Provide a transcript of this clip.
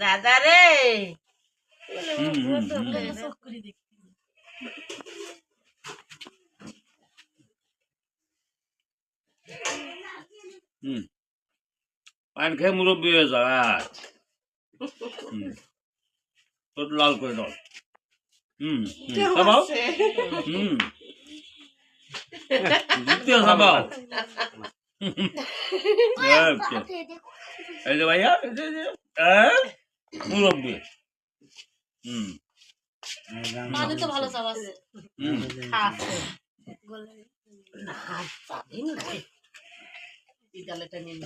দাদা রে পান খেয়ে মুরব্বী হয়ে যায় তোর লাল করে দাও সাবাও দ্বিতীয় সাবাও এই যে ভাইয়া মুরব্বী মানে তো ভালো চাপ আছে বিদ্যালয়টা নিয়ে